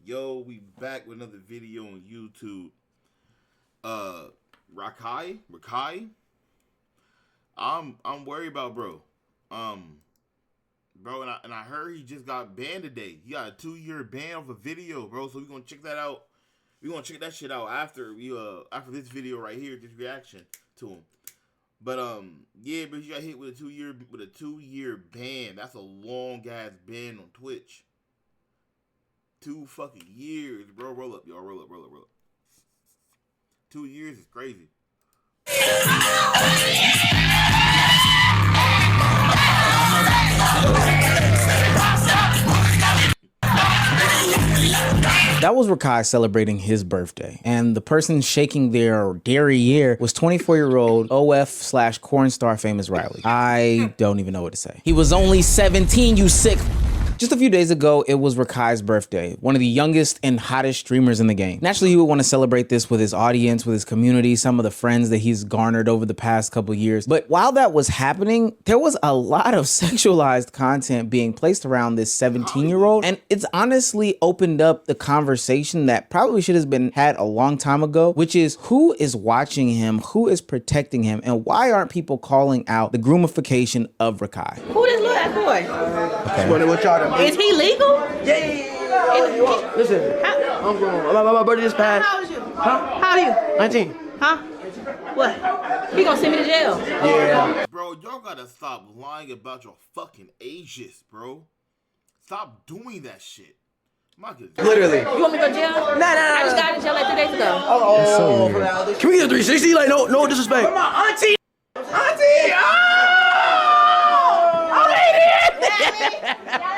Yo, we back with another video on YouTube. RAKAI. I'm worried about bro. Bro, and I heard he just got banned today. He got a 2-year ban of a video, bro. So we gonna check that out. We gonna check that shit out after this video right here, this reaction to him. But yeah, but he got hit with a 2-year ban. That's a long ass ban on Twitch. 2 fucking years, bro. Roll up, y'all. Roll up. 2 years is crazy. That was RAKAI celebrating his birthday, and the person shaking their derriere was 24-year-old OF/cornstar famous Riley. I don't even know what to say. He was only 17, you sick. Just a few days ago, it was RAKAI's birthday, one of the youngest and hottest streamers in the game. Naturally, he would want to celebrate this with his audience, with his community, some of the friends that he's garnered over the past couple years. But while that was happening, there was a lot of sexualized content being placed around this 17-year-old. And it's honestly opened up the conversation that probably should have been had a long time ago, which is who is watching him, who is protecting him, and why aren't people calling out the groomification of RAKAI? Who this little ass boy? Okay. What y'all done? Is he legal? Yeah. Listen, I'm grown. My birthday is past. How old is you? Huh? How old are you? 19. Huh? What? He gonna send me to jail? Yeah. Bro, y'all gotta stop lying about your fucking ages, bro. Stop doing that shit. My goodness. Literally. You want me to go to jail? Nah. I just got out of jail like 2 days ago. Oh. Can we get a 360? Like, no disrespect. Come on, auntie.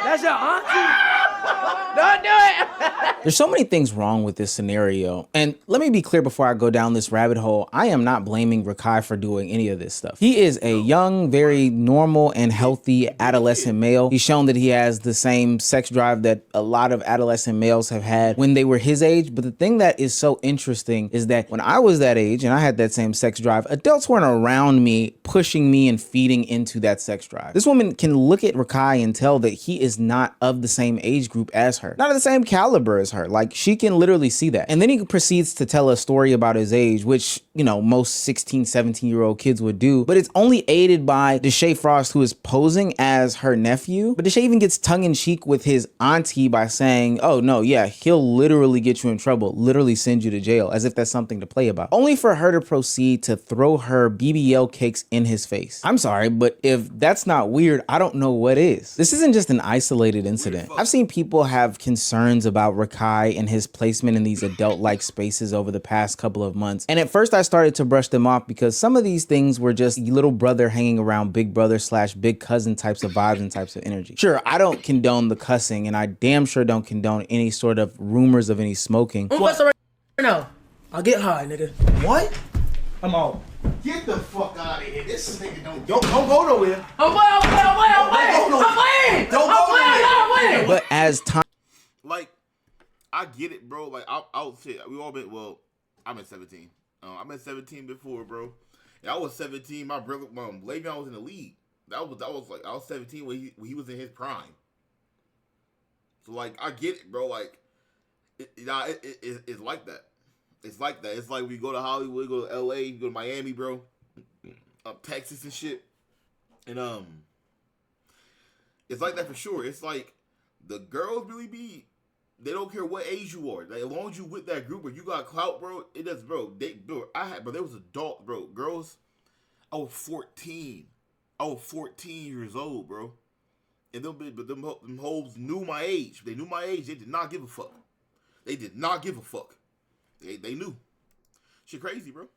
That's your auntie. Don't do it. There's so many things wrong with this scenario. And let me be clear before I go down this rabbit hole. I am not blaming RAKAI for doing any of this stuff. He is a young, very normal and healthy adolescent male. He's shown that he has the same sex drive that a lot of adolescent males have had when they were his age. But the thing that is so interesting is that when I was that age and I had that same sex drive, adults weren't around me, pushing me and feeding into that sex drive. This woman can look at RAKAI and tell that he is not of the same age group as her, not of the same caliber as her. Like, she can literally see that. And then he proceeds to tell a story about his age, which, you know, most 16, 17-year-old kids would do, but it's only aided by Deshae Frost, who is posing as her nephew. But Deshae even gets tongue-in-cheek with his auntie by saying, oh no, yeah, he'll literally get you in trouble, literally send you to jail, as if that's something to play about, only for her to proceed to throw her BBL cakes in his face. I'm sorry, but if that's not weird, I don't know what is. This isn't just an isolated incident. I've seen people have concerns about RAKAI and his placement in these adult-like spaces over the past couple of months. And at first I started to brush them off because some of these things were just little brother hanging around big brother/big cousin types of vibes and types of energy. Sure, I don't condone the cussing, and I damn sure don't condone any sort of rumors of any smoking. What's right now? I'll get high, nigga. What? I'm out. Get the fuck out of here. This nigga don't go nowhere. I'm playing. But as time, like, I get it, bro. Like, I'll say we all been. Well, I'm at 17. I'm at 17 before, bro. And I was 17. My brother, Le'Veon was in the league. That was like I was 17 when he was in his prime. So like, I get it, bro. Like, it's like that. It's like that. It's like we go to Hollywood, go to LA, go to Miami, bro, Texas and shit, and it's like that for sure. It's like the girls really be. They don't care what age you are. Like, as long as you with that group or you got clout, bro, it does, bro. There was adult, bro. Girls, I was 14. I was 14 years old, bro. And them hoes knew my age. They knew my age. They did not give a fuck. They did not give a fuck. They knew. Shit crazy, bro.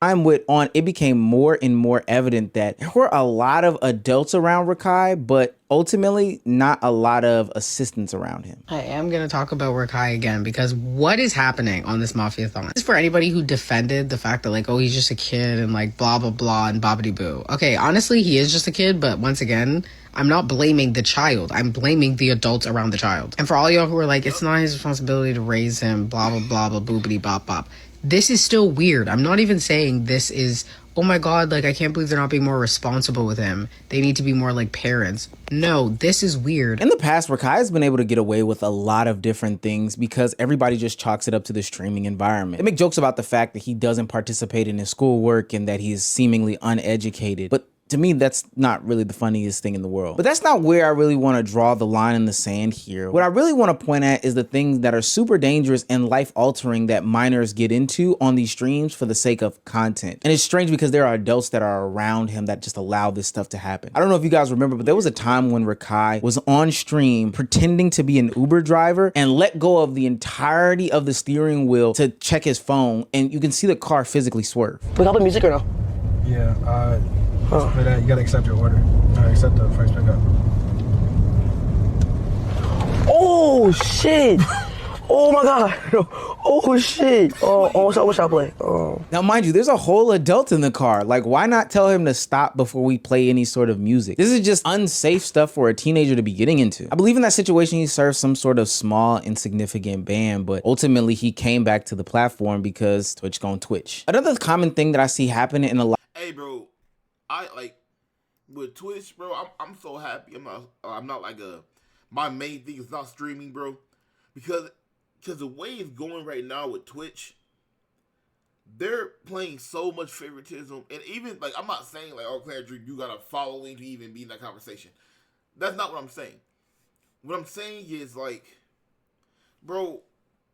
I'm with on, it became more and more evident that there were a lot of adults around RAKAI, but ultimately not a lot of assistants around him. I am going to talk about RAKAI again because what is happening on this Mafia-thon? This is for anybody who defended the fact that, like, oh, he's just a kid and like blah, blah, blah and bobbity boo. Okay, honestly, he is just a kid, but once again, I'm not blaming the child. I'm blaming the adults around the child. And for all y'all who are like, it's not his responsibility to raise him, blah, blah, blah, blah, boobity, bop, bop. This is still weird. I'm not even saying this is, oh my God, like, I can't believe they're not being more responsible with him. They need to be more like parents. No, this is weird. In the past, Rakai has been able to get away with a lot of different things because everybody just chalks it up to the streaming environment. They make jokes about the fact that he doesn't participate in his schoolwork and that he is seemingly uneducated. But to me, that's not really the funniest thing in the world. But that's not where I really want to draw the line in the sand here. What I really want to point at is the things that are super dangerous and life-altering that minors get into on these streams for the sake of content. And it's strange because there are adults that are around him that just allow this stuff to happen. I don't know if you guys remember, but there was a time when Rakai was on stream pretending to be an Uber driver and let go of the entirety of the steering wheel to check his phone, and you can see the car physically swerve. We got the music or no? Yeah, for that, you gotta accept your order. Accept the first pickup. Oh, shit. Oh, my God. Oh, shit. Oh, so what shall I play? Oh. Now, mind you, there's a whole adult in the car. Like, why not tell him to stop before we play any sort of music? This is just unsafe stuff for a teenager to be getting into. I believe in that situation, he served some sort of small, insignificant ban, but ultimately he came back to the platform because Twitch gon' Twitch. Another common thing that I see happening in a lot. Hey, bro, I like with Twitch, bro. I'm so happy. I'm not like my main thing is not streaming, bro, because the way it's going right now with Twitch, they're playing so much favoritism, and even like I'm not saying like, oh, Claire Drew, you got a following to even be in that conversation. That's not what I'm saying. What I'm saying is like, bro,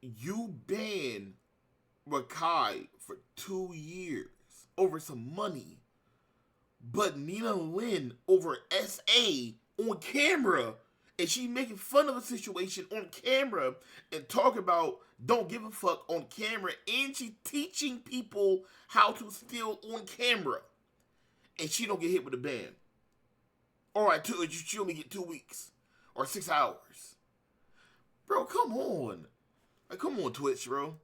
you banned Rakai for 2 years over some money, but Nina Lynn over SA on camera, and she making fun of the situation on camera and talk about don't give a fuck on camera, and she teaching people how to steal on camera, and she don't get hit with a ban. All right, she only get 2 weeks or 6 hours. Bro, come on. Like, come on, Twitch, bro.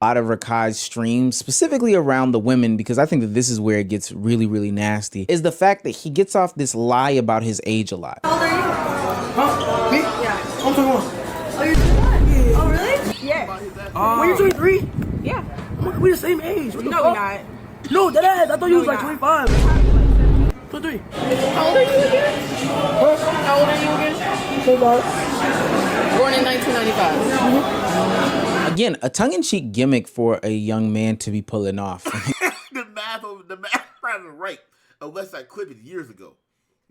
Lot of Rakai's streams, specifically around the women, because I think that this is where it gets really, really nasty, is the fact that he gets off this lie about his age a lot. How old are you? Huh? Me? Yeah. I'm 21. Oh, you're 21? Yeah. Oh, really? Yeah. When you 23? Yeah. We the same age. What the No, fuck? we're not. No, that ass. I thought you was like we're 25. 23. How old are you again? How old are you again? 25. Born in 1995. Again, a tongue-in-cheek gimmick for a young man to be pulling off. the math is right, unless that clip is years ago.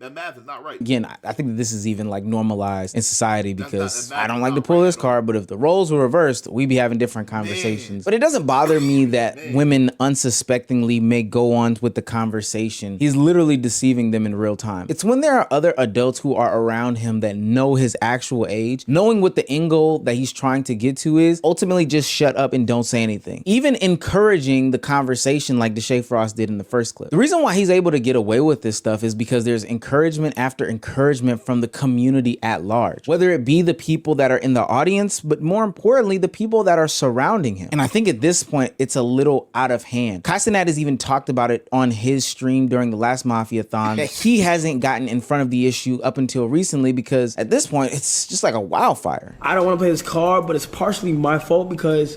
That math is not right. Again, I think that this is even like normalized in society because not- I don't like to pull this card, but if the roles were reversed, we'd be having different conversations. But it doesn't bother me that women unsuspectingly may go on with the conversation. He's literally deceiving them in real time. It's when there are other adults who are around him that know his actual age, knowing what the end goal that he's trying to get to is, ultimately just shut up and don't say anything. Even encouraging the conversation like Deshae Frost did in the first clip. The reason why he's able to get away with this stuff is because there's encouragement after encouragement from the community at large, whether it be the people that are in the audience, but more importantly, the people that are surrounding him. And I think at this point, it's a little out of hand. Kaisenat has even talked about it on his stream during the last Mafia-thon, that he hasn't gotten in front of the issue up until recently because at this point, it's just like a wildfire. I don't want to play this card, but it's partially my fault because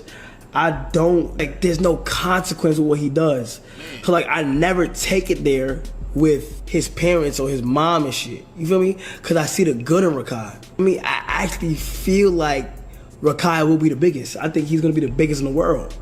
I don't, like, there's no consequence with what he does. So, like, I never take it there with his parents or his mom and shit. You feel me? Because I see the good in Rakai. I mean, I actually feel like Rakai will be the biggest. I think he's going to be the biggest in the world.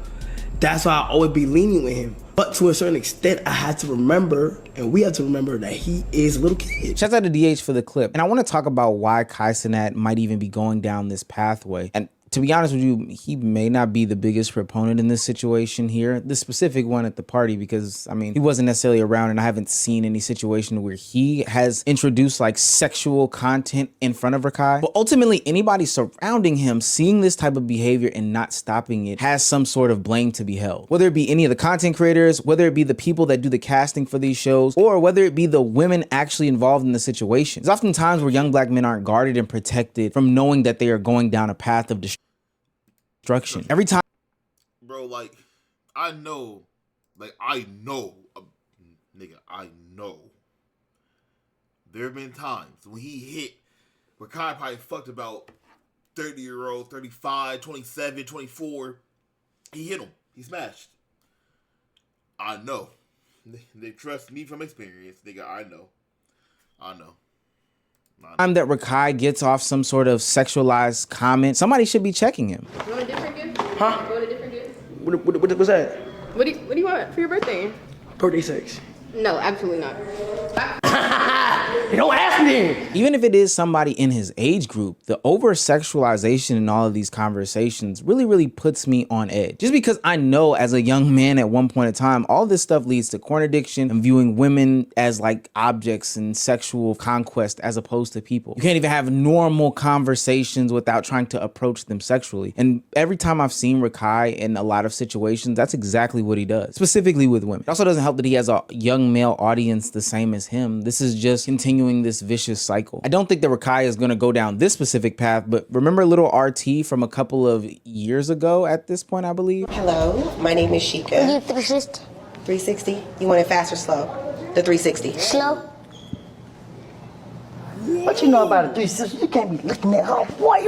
That's why I always be lenient with him. But to a certain extent, I had to remember, and we have to remember, that he is a little kid. Shouts out to DH for the clip. And I want to talk about why Kaisenat might even be going down this pathway. And to be honest with you, he may not be the biggest proponent in this situation here, the specific one at the party, because I mean, he wasn't necessarily around and I haven't seen any situation where he has introduced like sexual content in front of Rakai. But ultimately, anybody surrounding him seeing this type of behavior and not stopping it has some sort of blame to be held. Whether it be any of the content creators, whether it be the people that do the casting for these shows, or whether it be the women actually involved in the situation. There's often times where young black men aren't guarded and protected from knowing that they are going down a path of destruction. Every time, Bro, like, I know, nigga, I know. There have been times when he hit, Rakai probably fucked about 30-year-old, 35, 27, 24. He hit him. He smashed. I know. They trust me from experience. Nigga, I know. Time that Rakai gets off some sort of sexualized comment, somebody should be checking him. You want a different gift? Huh? You want a different gift? What's that? What do you want for your birthday? Birthday sex. No, absolutely not. Don't ask me. Even if it is somebody in his age group, the over-sexualization in all of these conversations really puts me on edge. Just because I know as a young man at one point in time, all this stuff leads to porn addiction and viewing women as like objects and sexual conquest as opposed to people. You can't even have normal conversations without trying to approach them sexually. And every time I've seen Rakai in a lot of situations, that's exactly what he does, specifically with women. It also doesn't help that he has a young male audience the same as him. This is just continuing this vicious cycle. I don't think that Rakai is going to go down this specific path, but remember little RT from a couple of years ago at this point, I believe? Hello, my name is Sheikah. You 360? 360? You want it fast or slow? The 360. Slow? What you know about a 360? You can't be looking at her. What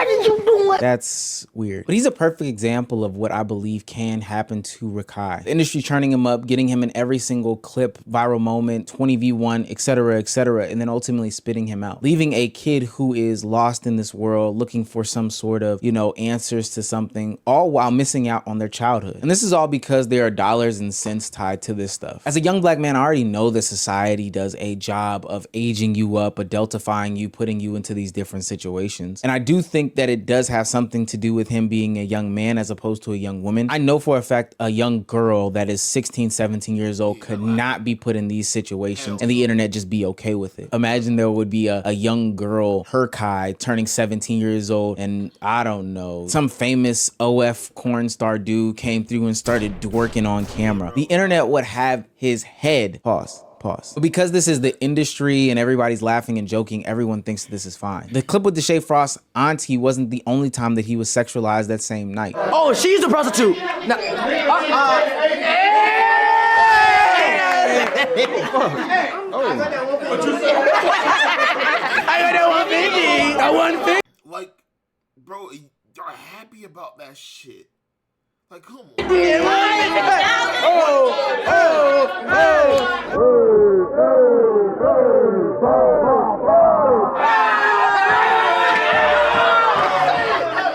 did you do? That's weird. But he's a perfect example of what I believe can happen to Rakai. The industry turning him up, getting him in every single clip, viral moment, 20v1, etc., and then ultimately spitting him out. Leaving a kid who is lost in this world, looking for some sort of, answers to something, all while missing out on their childhood. And this is all because there are dollars and cents tied to this stuff. As a young black man, I already know that society does a job of aging you up, adultifying you, putting you into these different situations. And I do think that it does have something to do with him being a young man as opposed to a young woman. I know for a fact a young girl that is 16, 17 years old could not be put in these situations and the internet just be okay with it. Imagine there would be a young girl, Rakai, turning 17 years old, and I don't know, some famous OF corn star dude came through and started working on camera. The internet would have his head. Pause. But because this is the industry and everybody's laughing and joking, everyone thinks this is fine. The clip with Deshae Frost's auntie wasn't the only time that he was sexualized that same night. Oh, she's the prostitute. No. I got that 150. Like, bro, y'all happy about that shit? Like, come on.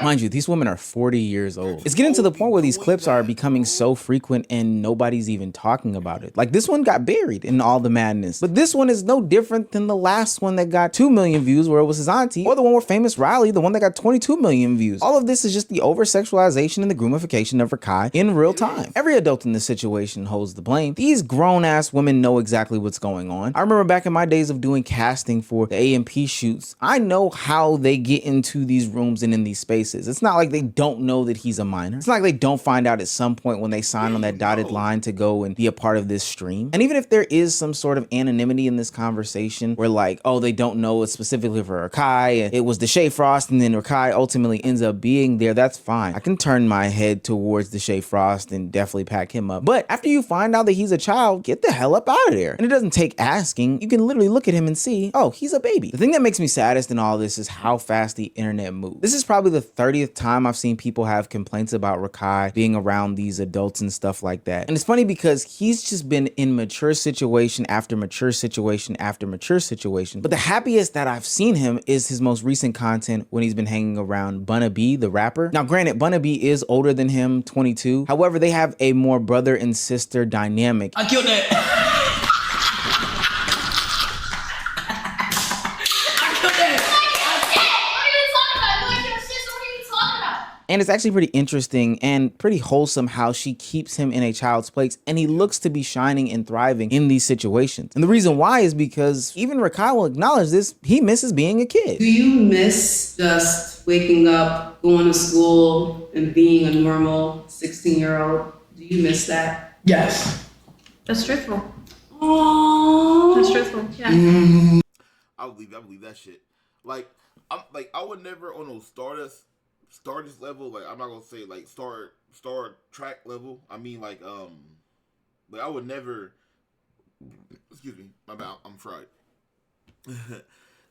Mind you, these women are 40 years old. It's getting to the point where these clips are becoming so frequent and nobody's even talking about it. Like, this one got buried in all the madness. But this one is no different than the last one that got 2 million views where it was his auntie, or the one where famous Riley, the one that got 22 million views. All of this is just the over-sexualization and the groomification of Rakai in real time. Every adult in this situation holds the blame. These grown-ass women know exactly what's going on. I remember back in my days of doing casting for the A&P shoots, I know how they get into these rooms and in these spaces. It's not like they don't know that he's a minor. It's not like they don't find out at some point when they sign on that dotted line to go and be a part of this stream. And even if there is some sort of anonymity in this conversation where like, oh, they don't know it's specifically for Rakai and it was Deshae Frost and then Rakai ultimately ends up being there, that's fine. I can turn my head towards Deshae Frost and definitely pack him up. But after you find out that he's a child, get the hell up out of there. And it doesn't take asking. You can literally look at him and see, oh, he's a baby. The thing that makes me saddest in all this is how fast the internet moves. This is probably the 30th time I've seen people have complaints about Rakai being around these adults and stuff like that. And it's funny because he's just been in mature situation after mature situation after mature situation. But the happiest that I've seen him is his most recent content when he's been hanging around Bunna B, the rapper. Now, granted, Bunna B is older than him, 22. However, they have a more brother and sister dynamic. I killed that. And it's actually pretty interesting and pretty wholesome how she keeps him in a child's place and he looks to be shining and thriving in these situations. And the reason why is because even Rakai will acknowledge this, he misses being a kid. Do you miss just waking up, going to school, and being a normal 16-year-old? Do you miss that? Yes. That's truthful. Aww. That's truthful. Yeah. I believe that shit. Like, I would never on those Stardust level, like I'm not gonna say like Star Trek level. I mean like I would never. Excuse me, my bad. I'm fried.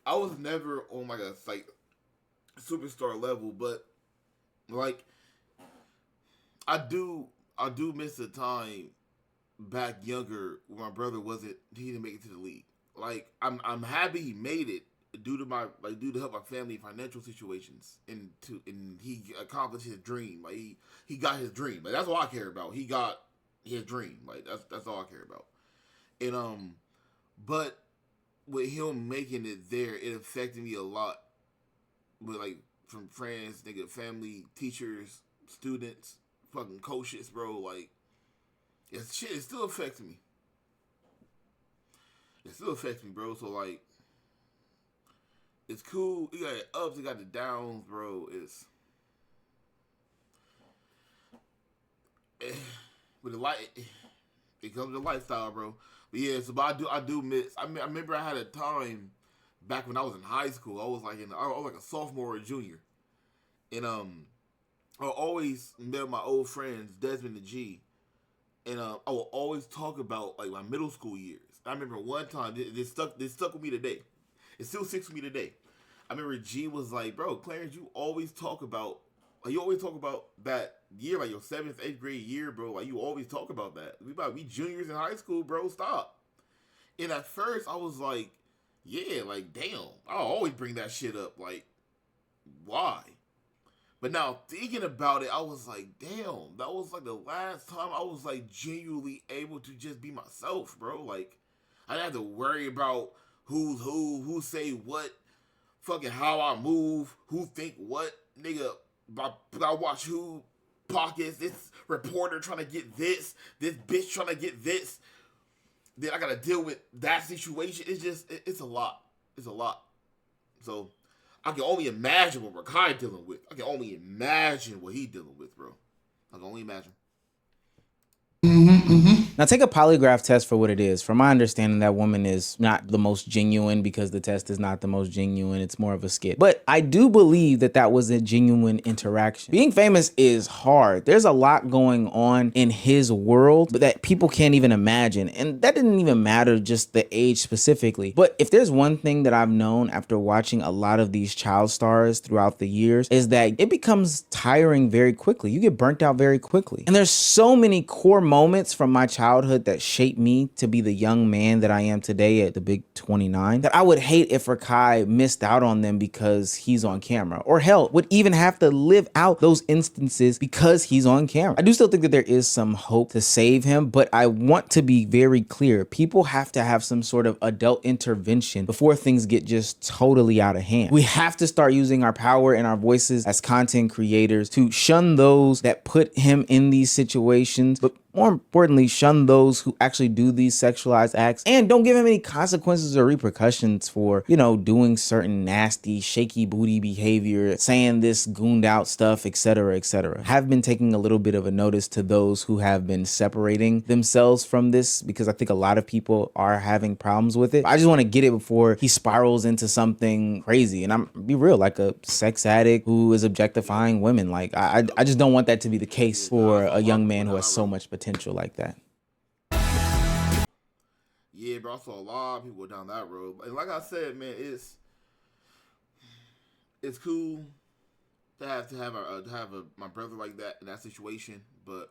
I was never on like a superstar level, but like I do I do miss the time back younger when my brother he didn't make it to the league. Like I'm happy he made it due to help my family financial situations and he accomplished his dream. Like he got his dream. Like that's all I care about. He got his dream. Like that's all I care about. And but with him making it there, it affected me a lot. With like from friends, nigga, family, teachers, students, fucking coaches, bro. Like, it still affects me. It still affects me, bro. So like, it's cool. You got the ups, you got the downs, bro. With the light, it comes with lifestyle, bro. But yeah, so but I do miss. I remember I had a time back when I was in high school. I was like a sophomore or junior, and I always met my old friends Desmond and G, and I will always talk about like my middle school years. I remember one time this stuck with me today. It still sticks with me today. I remember G was like, "Bro, Clarence, you always talk about that year, like your 7th, 8th grade year, bro. Like you always talk about that. We juniors in high school, bro. Stop." And at first, I was like, "Yeah, like damn, I'll always bring that shit up. Like, why?" But now thinking about it, I was like, "Damn, that was like the last time I was like genuinely able to just be myself, bro. Like, I didn't have to worry about who say what, fucking how I move, who think what, nigga. I watch who pockets, this reporter trying to get this bitch trying to get this. Then I gotta deal with that situation. It's a lot. It's a lot. So I can only imagine what Rakai dealing with. I can only imagine what he dealing with, bro. I can only imagine. Now take a polygraph test for what it is. From my understanding, that woman is not the most genuine because the test is not the most genuine. It's more of a skit. But I do believe that that was a genuine interaction. Being famous is hard. There's a lot going on in his world that people can't even imagine. And that didn't even matter just the age specifically. But if there's one thing that I've known after watching a lot of these child stars throughout the years is that it becomes tiring very quickly. You get burnt out very quickly. And there's so many core moments from my childhood that shaped me to be the young man that I am today at the big 29 that I would hate if Rakai missed out on them because he's on camera, or hell, would even have to live out those instances because he's on camera. I do still think that there is some hope to save him, but I want to be very clear. People have to have some sort of adult intervention before things get just totally out of hand. We have to start using our power and our voices as content creators to shun those that put him in these situations, but more importantly, shun those who actually do these sexualized acts and don't give him any consequences or repercussions for, you know, doing certain nasty, shaky booty behavior, saying this gooned out stuff, etc., etc. Have been taking a little bit of a notice to those who have been separating themselves from this because I think a lot of people are having problems with it. I just want to get it before he spirals into something crazy. And I'm be real, like a sex addict who is objectifying women. Like I just don't want that to be the case for a young man who has so much potential like that. Yeah, bro, I saw a lot of people down that road. And like I said, man, it's cool to have my brother like that in that situation. But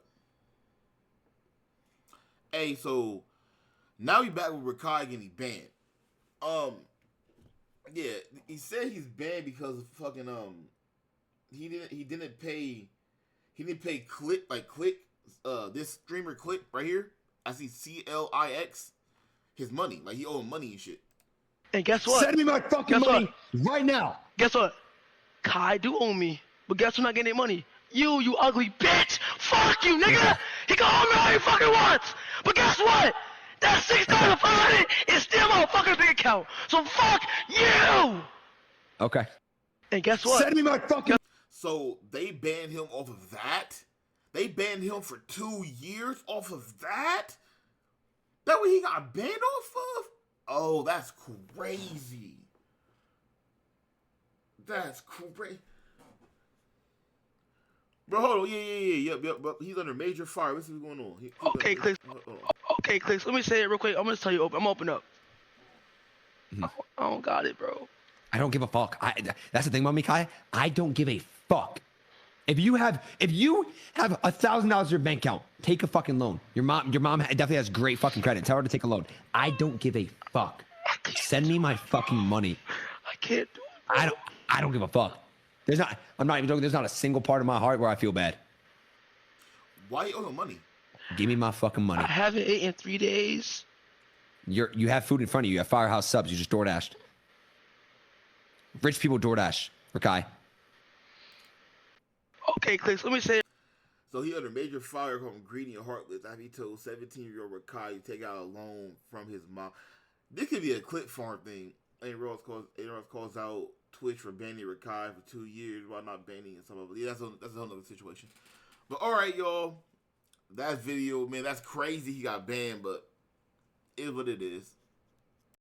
hey, so now we back with Rakai getting banned. Yeah, he said he's banned because of fucking he didn't pay Click this streamer Click right here. I see CLIX his money. Like he owed him money and shit. And guess what? Send me my fucking money right now. Guess what? Kai do owe me. But guess who's not getting their money? You ugly bitch! Fuck you, nigga! He can hold me all he fucking wants! But guess what? That $6,500 is still my fucking bank account! So fuck you! Okay. And guess what? Send me my fucking... So they banned him off of that? They banned him for 2 years off of that? That what he got banned off of? Oh, that's crazy. That's crazy. Bro, hold on. Yep. But he's under major fire. What's going on? Okay, Clicks. Okay, Clicks. Let me say it real quick. I'm gonna tell you. I'm open up. I don't got it, bro. I don't give a fuck. That's the thing about me, Kai. I don't give a fuck. If you have $1,000 in your bank account, take a fucking loan. Your mom definitely has great fucking credit. Tell her to take a loan. I don't give a fuck. Send me my fucking money. I can't do it. I don't give a fuck. I'm not even joking. There's not a single part of my heart where I feel bad. Why you owe him money? Give me my fucking money. I haven't eaten in 3 days. You have food in front of you. You have Firehouse subs. You just DoorDashed. Rich people DoorDash. Rakai. Okay, Clicks, let me say. So he under major fire from greedy and heartless after he told 17-year-old Rakai to take out a loan from his mom. This could be a clip farm thing. A-Ross calls out Twitch for banning Rakai for 2 years while not banning and stuff. Yeah, that's a whole other situation. But all right, y'all. That video, man, that's crazy he got banned, but it is what it is.